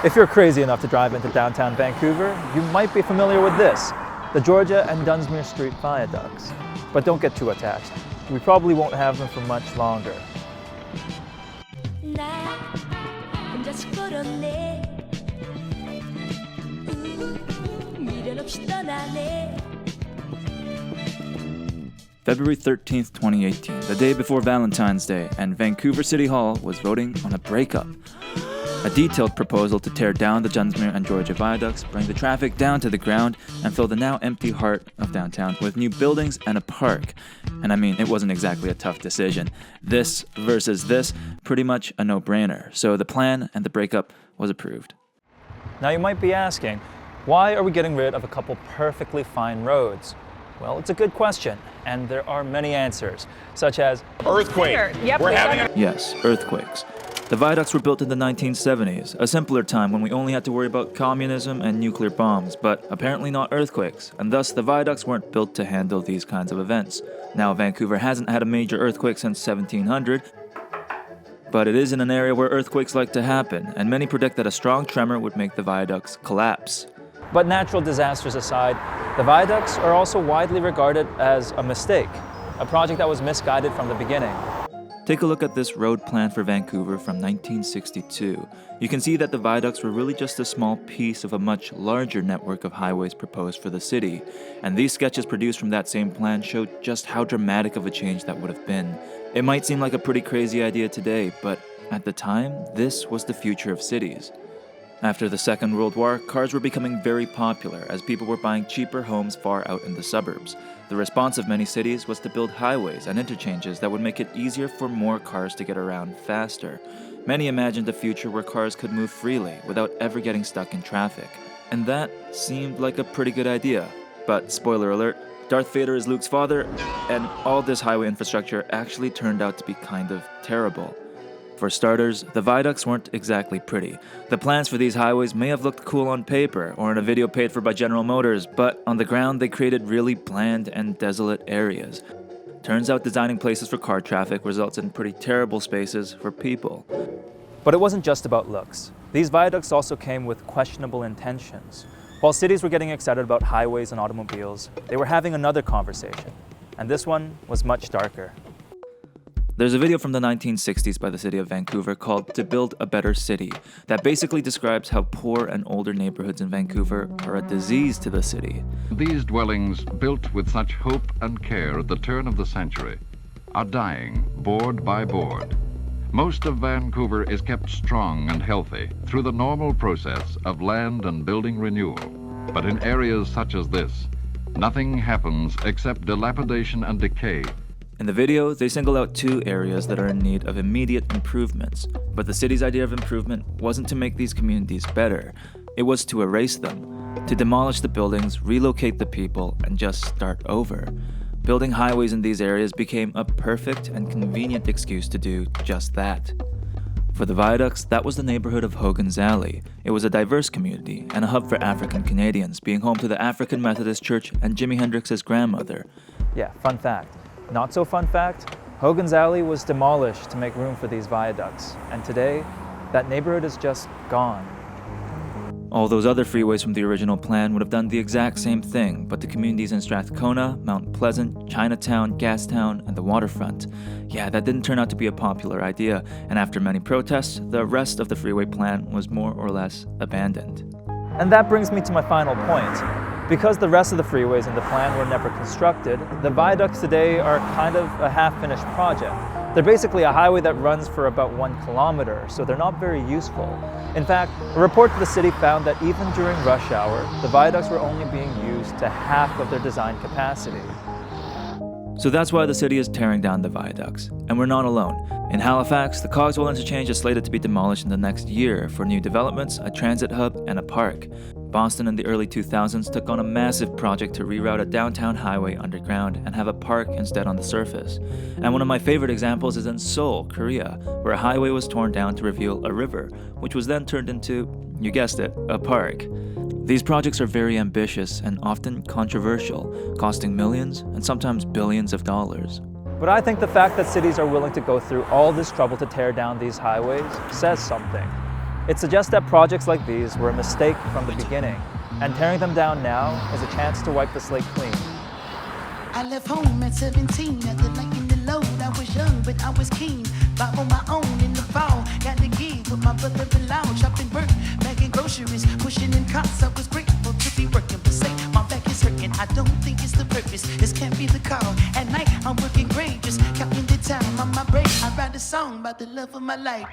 If you're crazy enough to drive into downtown Vancouver, you might be familiar with this, the Georgia and Dunsmuir Street viaducts. But don't get too attached. We probably won't have them for much longer. February 13th, 2018, the day before Valentine's Day, and Vancouver City Hall was voting on a breakup. A detailed proposal to tear down the Dunsmuir and Georgia viaducts, bring the traffic down to the ground, and fill the now empty heart of downtown with new buildings and a park. And I mean, it wasn't exactly a tough decision. This versus this, pretty much a no-brainer. So the plan and the breakup was approved. Now you might be asking, why are we getting rid of a couple perfectly fine roads? Well, it's a good question, and there are many answers, such as earthquake. Yes, earthquakes. The viaducts were built in the 1970s, a simpler time when we only had to worry about communism and nuclear bombs, but apparently not earthquakes, and thus the viaducts weren't built to handle these kinds of events. Now, Vancouver hasn't had a major earthquake since 1700, but it is in an area where earthquakes like to happen, and many predict that a strong tremor would make the viaducts collapse. But natural disasters aside, the viaducts are also widely regarded as a mistake, a project that was misguided from the beginning. Take a look at this road plan for Vancouver from 1962. You can see that the viaducts were really just a small piece of a much larger network of highways proposed for the city, and these sketches produced from that same plan showed just how dramatic of a change that would have been. It might seem like a pretty crazy idea today, but at the time, this was the future of cities. After the Second World War, cars were becoming very popular as people were buying cheaper homes far out in the suburbs. The response of many cities was to build highways and interchanges that would make it easier for more cars to get around faster. Many imagined a future where cars could move freely without ever getting stuck in traffic. And that seemed like a pretty good idea. But spoiler alert, Darth Vader is Luke's father, and all this highway infrastructure actually turned out to be kind of terrible. For starters, the viaducts weren't exactly pretty. The plans for these highways may have looked cool on paper or in a video paid for by General Motors, but on the ground they created really bland and desolate areas. Turns out designing places for car traffic results in pretty terrible spaces for people. But it wasn't just about looks. These viaducts also came with questionable intentions. While cities were getting excited about highways and automobiles, they were having another conversation, and this one was much darker. There's a video from the 1960s by the city of Vancouver called To Build a Better City that basically describes how poor and older neighborhoods in Vancouver are a disease to the city. These dwellings, built with such hope and care at the turn of the century, are dying board by board. Most of Vancouver is kept strong and healthy through the normal process of land and building renewal. But in areas such as this, nothing happens except dilapidation and decay. In the video, they single out two areas that are in need of immediate improvements, but the city's idea of improvement wasn't to make these communities better. It was to erase them, to demolish the buildings, relocate the people, and just start over. Building highways in these areas became a perfect and convenient excuse to do just that. For the viaducts, that was the neighborhood of Hogan's Alley. It was a diverse community and a hub for African Canadians, being home to the African Methodist Church and Jimi Hendrix's grandmother. Yeah, fun fact. Not so fun fact, Hogan's Alley was demolished to make room for these viaducts, and today, that neighborhood is just gone. All those other freeways from the original plan would have done the exact same thing, but the communities in Strathcona, Mount Pleasant, Chinatown, Gastown, and the waterfront. Yeah, that didn't turn out to be a popular idea, and after many protests, the rest of the freeway plan was more or less abandoned. And that brings me to my final point. Because the rest of the freeways in the plan were never constructed, the viaducts today are kind of a half-finished project. They're basically a highway that runs for about 1 kilometer, so they're not very useful. In fact, a report to the city found that even during rush hour, the viaducts were only being used to half of their design capacity. So that's why the city is tearing down the viaducts. And we're not alone. In Halifax, the Cogswell Interchange is slated to be demolished in the next year for new developments, a transit hub, and a park. Boston in the early 2000s took on a massive project to reroute a downtown highway underground and have a park instead on the surface. And one of my favorite examples is in Seoul, Korea, where a highway was torn down to reveal a river, which was then turned into, you guessed it, a park. These projects are very ambitious and often controversial, costing millions and sometimes billions of dollars. But I think the fact that cities are willing to go through all this trouble to tear down these highways says something. It suggests that projects like these were a mistake from the beginning, and tearing them down now is a chance to wipe the slate clean. I left home at 17, after liking the load. I was young, but I was keen. Bought on my own in the fall. Got the gig with my brother-in-law, chopping work, bagging groceries, pushing in carts. I was grateful to be working, but say my back is hurting. I don't think it's the purpose, this can't be the call. At night, I'm working great, just counting the time on my break. I write a song about the love of my life.